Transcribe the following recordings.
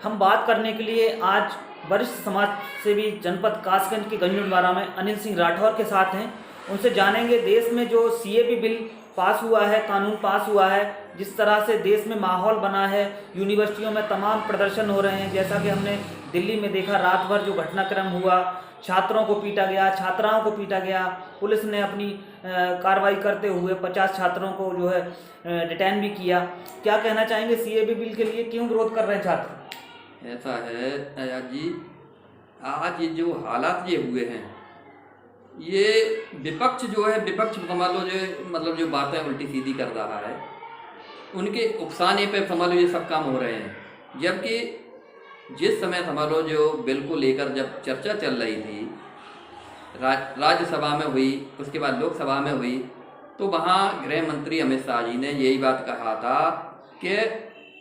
हम बात करने के लिए आज वरिष्ठ समाज सेवी जनपद कासगंज के गंजूनवाड़ा में अनिल सिंह राठौर के साथ हैं। उनसे जानेंगे देश में जो सीएबी बिल पास हुआ है, कानून पास हुआ है, जिस तरह से देश में माहौल बना है, यूनिवर्सिटियों में तमाम प्रदर्शन हो रहे हैं। जैसा कि हमने दिल्ली में देखा, रात भर जो घटनाक्रम हुआ, छात्रों को पीटा गया, छात्राओं को पीटा गया, पुलिस ने अपनी कार्रवाई करते हुए 50 छात्रों को जो है डिटेन भी किया। क्या कहना चाहेंगे सीएबी बिल के लिए, क्यों विरोध कर रहे हैं छात्र? ऐसा है आजाद जी, आज ये जो हालात ये हुए हैं, ये विपक्ष जो है, विपक्ष समझ लो जो मतलब जो बातें उल्टी सीधी कर रहा है, उनके उकसाने पे समझ लो ये सब काम हो रहे हैं। जबकि जिस समय समझ लो जो बिल को लेकर जब चर्चा चल रही थी, राज्यसभा में हुई, उसके बाद लोकसभा में हुई, तो वहाँ गृह मंत्री अमित शाह जी ने यही बात कहा था कि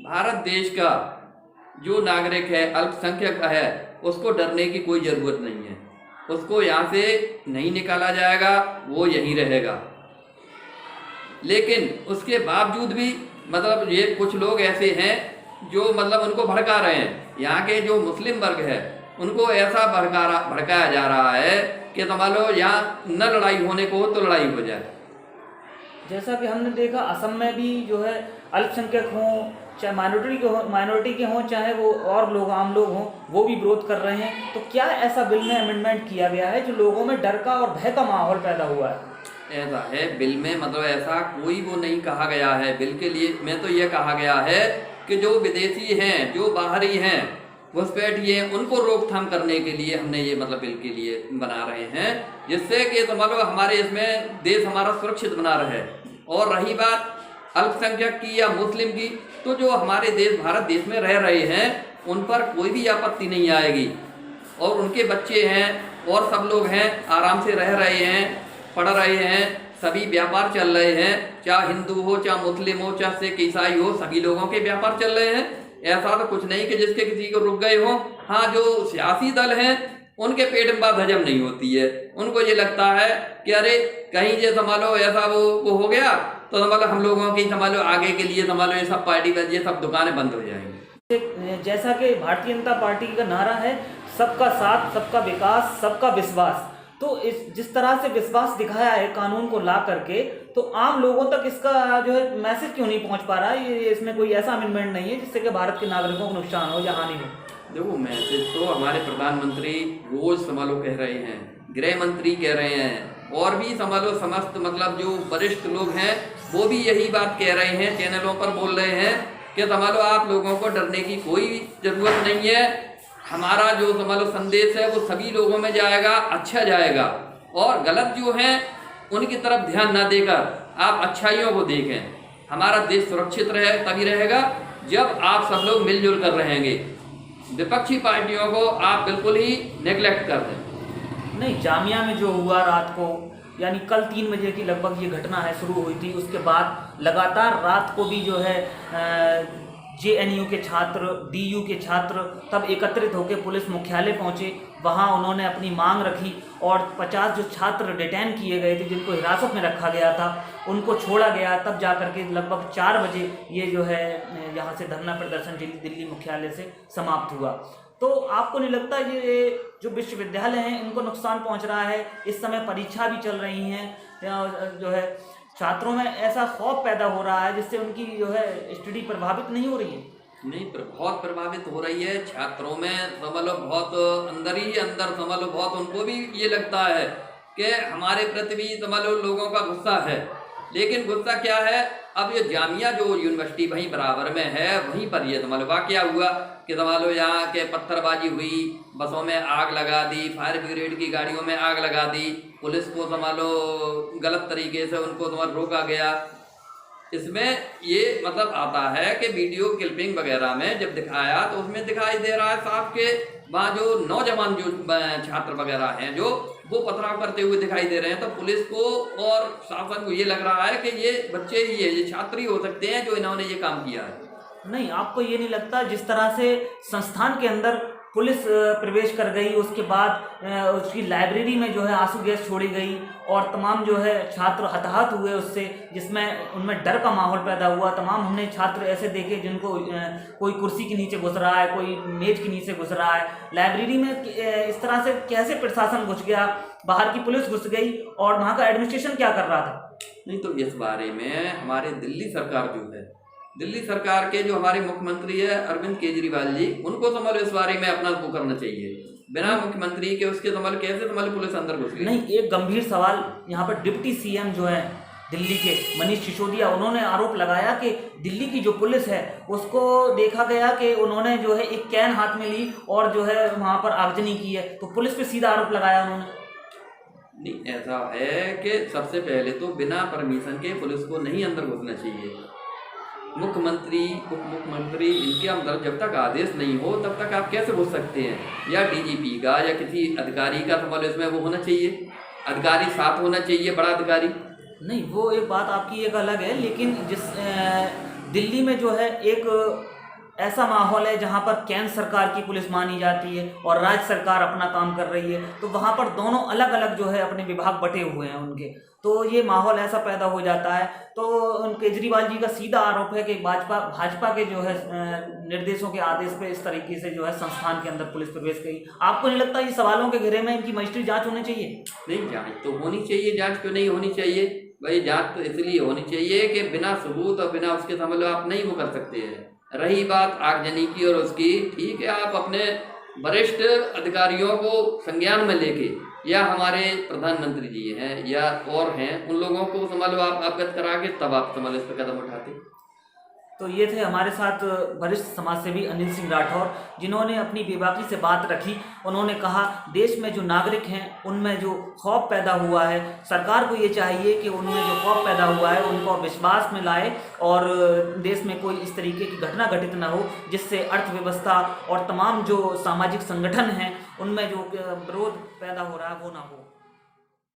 भारत देश का जो नागरिक है, अल्पसंख्यक है, उसको डरने की कोई ज़रूरत नहीं है, उसको यहाँ से नहीं निकाला जाएगा, वो यहीं रहेगा। लेकिन उसके बावजूद भी मतलब ये कुछ लोग ऐसे हैं जो मतलब उनको भड़का रहे हैं। यहाँ के जो मुस्लिम वर्ग है उनको ऐसा भड़काया जा रहा है कि समझ लो यहाँ न लड़ाई होने को हो तो लड़ाई हो जाए। जैसा कि हमने देखा, असम में भी जो है अल्पसंख्यक हों, चाहे माइनॉरिटी के हों, चाहे वो और लोग आम लोग हों, वो भी विरोध कर रहे हैं। तो क्या ऐसा बिल में अमेंडमेंट किया गया है जो लोगों में डर का और भय का माहौल पैदा हुआ है? ऐसा है, बिल में मतलब ऐसा कोई वो नहीं कहा गया है। बिल के लिए मैं तो ये कहा गया है कि जो विदेशी हैं, जो बाहरी हैं, घुसपैठिए हैं, उनको रोकथाम करने के लिए हमने ये मतलब बिल के लिए बना रहे हैं, जिससे कि समझ लो हमारे इसमें देश हमारा सुरक्षित बना रहे। और रही बात अल्पसंख्यक की या मुस्लिम की, तो जो हमारे देश भारत देश में रह रहे हैं उन पर कोई भी आपत्ति नहीं आएगी, और उनके बच्चे हैं और सब लोग हैं, आराम से रह रहे हैं, पढ़ रहे हैं, सभी व्यापार चल रहे हैं, चाहे हिंदू हो, चाहे मुस्लिम हो, चाहे सिख ईसाई हो, सभी लोगों के व्यापार चल रहे हैं। ऐसा तो कुछ नहीं कि जिसके किसी को रुक गए हों। हाँ, जो सियासी दल हैं उनके पेट में बात हजम नहीं होती है, उनको ये लगता है कि अरे कहीं ये संभालो ऐसा वो हो गया तो संभालो हम लोगों की संभालो आगे के लिए संभालो ये सब पार्टी ये सब दुकानें बंद हो जाएंगी। जैसा कि भारतीय जनता पार्टी का नारा है, सबका साथ, सबका विकास, सबका विश्वास, तो जिस तरह से विश्वास दिखाया है कानून को ला करके, तो आम लोगों तक इसका जो है मैसेज क्यों नहीं पहुंच पा रहा है? ये इसमें कोई ऐसा अमेंडमेंट नहीं है जिससे कि भारत के नागरिकों को नुकसान हो या हानि हो? देखो, मैसेज तो हमारे प्रधानमंत्री रोज संभालो कह रहे हैं, गृह मंत्री कह रहे हैं, और भी संभालो समस्त मतलब जो वरिष्ठ लोग हैं वो भी यही बात कह रहे हैं, चैनलों पर बोल रहे हैं कि संभालो आप लोगों को डरने की कोई ज़रूरत नहीं है। हमारा जो संभालो संदेश है वो सभी लोगों में जाएगा, अच्छा जाएगा, और गलत जो हैं उनकी तरफ ध्यान ना देकर आप अच्छाइयों को देखें। हमारा देश सुरक्षित रहे तभी रहेगा जब आप सब लोग मिलजुल कर रहेंगे। विपक्षी पार्टियों को आप बिल्कुल ही नेग्लेक्ट कर दें। नहीं, जामिया में जो हुआ रात को, यानी कल 3 बजे की लगभग ये घटना है शुरू हुई थी, उसके बाद लगातार रात को भी जो है जेएनयू के छात्र, डीयू के छात्र तब एकत्रित होकर पुलिस मुख्यालय पहुंचे। वहां उन्होंने अपनी मांग रखी और 50 जो छात्र डिटेन किए गए थे, जिनको हिरासत में रखा गया था, उनको छोड़ा गया। तब जाकर के लगभग 4 बजे ये जो है यहाँ से धरना प्रदर्शन दिल्ली मुख्यालय से समाप्त हुआ। तो आपको नहीं लगता ये जो विश्वविद्यालय हैं इनको नुकसान पहुँच रहा है? इस समय परीक्षा भी चल रही हैं, जो है छात्रों में ऐसा खौफ पैदा हो रहा है जिससे उनकी जो है स्टडी प्रभावित नहीं हो रही है? नहीं, बहुत प्रभावित हो रही है। छात्रों में समझ लो बहुत अंदर ही अंदर समझ लो बहुत उनको भी ये लगता है कि हमारे प्रति भी समझ लो लोगों का गुस्सा है। लेकिन गुस्सा क्या है, अब ये जामिया जो यूनिवर्सिटी वहीं बराबर में है, वहीं पर ये समझ लो वाकया हुआ कि समझ लो यहाँ के पत्थरबाजी हुई, बसों में आग लगा दी, फायर ब्रिगेड की गाड़ियों में आग लगा दी, पुलिस को समझ लो गलत तरीके से उनको समझ रोका गया। इसमें ये मतलब आता है कि वीडियो क्लिपिंग वगैरह में जब दिखाया तो उसमें दिखाई दे रहा है साफ के वहाँ जो नौजवान जो छात्र वगैरह हैं जो वो पथराव करते हुए दिखाई दे रहे हैं। तो पुलिस को और शासन को ये लग रहा है कि ये बच्चे ही है, ये छात्र ही हो सकते हैं जो इन्होंने ये काम किया है। नहीं, आपको ये नहीं लगता जिस तरह से संस्थान के अंदर पुलिस प्रवेश कर गई। उसके बाद उसकी लाइब्रेरी में जो है आंसू गैस छोड़ी गई और तमाम जो है छात्र हताहत हुए उससे, जिसमें उनमें डर का माहौल पैदा हुआ। तमाम हमने छात्र ऐसे देखे जिनको कोई कुर्सी के नीचे घुस रहा है, कोई मेज के नीचे घुस रहा है। लाइब्रेरी में इस तरह से कैसे प्रशासन घुस गया, बाहर की पुलिस घुस गई और वहाँ का एडमिनिस्ट्रेशन क्या कर रहा था? नहीं तो इस बारे में हमारे दिल्ली सरकार जो है, दिल्ली सरकार के जो हमारे मुख्यमंत्री है अरविंद केजरीवाल जी, उनको समझ इस बारे में अपना वो करना चाहिए। बिना मुख्यमंत्री के उसके समझ कैसे समझ पुलिस अंदर घुस गई? नहीं, एक गंभीर सवाल यहाँ पर डिप्टी सीएम जो है दिल्ली के मनीष सिसोदिया, उन्होंने आरोप लगाया कि दिल्ली की जो पुलिस है उसको देखा गया कि उन्होंने जो है एक कैन हाथ में ली और जो है वहाँ पर आगजनी की है। तो पुलिस पे सीधा आरोप लगाया उन्होंने। नहीं, ऐसा है कि सबसे पहले तो बिना परमिशन के पुलिस को नहीं अंदर घुसना चाहिए। मुख्यमंत्री, उप मुख्यमंत्री, इनके अंदर जब तक आदेश नहीं हो तब तक आप कैसे घुस सकते हैं? या डीजीपी का या किसी अधिकारी का समझ इसमें वो होना चाहिए, अधिकारी साथ होना चाहिए, बड़ा अधिकारी। नहीं, वो एक बात आपकी एक अलग है, लेकिन दिल्ली में जो है एक ऐसा माहौल है जहाँ पर केंद्र सरकार की पुलिस मानी जाती है और राज्य सरकार अपना काम कर रही है। तो वहाँ पर दोनों अलग अलग जो है अपने विभाग बटे हुए हैं उनके, तो ये माहौल ऐसा पैदा हो जाता है। तो केजरीवाल जी का सीधा आरोप है कि भाजपा के जो है निर्देशों के आदेश पे इस तरीके से जो है संस्थान के अंदर पुलिस प्रवेश गई। आपको नहीं लगता ये सवालों के घेरे में इनकी मजिस्ट्रेट जांच होनी चाहिए? नहीं, जांच तो होनी चाहिए। जांच क्यों नहीं होनी चाहिए भाई? जांच तो इसलिए होनी चाहिए कि बिना सबूत और बिना उसके समझ लो आप नहीं वो कर सकते हैं। रही बात आगजनी की और उसकी, ठीक है, आप अपने वरिष्ठ अधिकारियों को संज्ञान में लेके, या हमारे प्रधानमंत्री जी हैं या और हैं, उन लोगों को समझ लो आप अवगत करा के तब आप समझ इस पर कदम उठाते। तो ये थे हमारे साथ वरिष्ठ समाजसेवी अनिल सिंह राठौर, जिन्होंने अपनी बेबाकी से बात रखी। उन्होंने कहा देश में जो नागरिक हैं उनमें जो खौफ पैदा हुआ है, सरकार को ये चाहिए कि उनमें जो खौफ पैदा हुआ है उनको विश्वास में लाए और देश में कोई इस तरीके की घटना घटित ना हो जिससे अर्थव्यवस्था और तमाम जो सामाजिक संगठन हैं उनमें जो विरोध पैदा हो रहा है वो ना हो।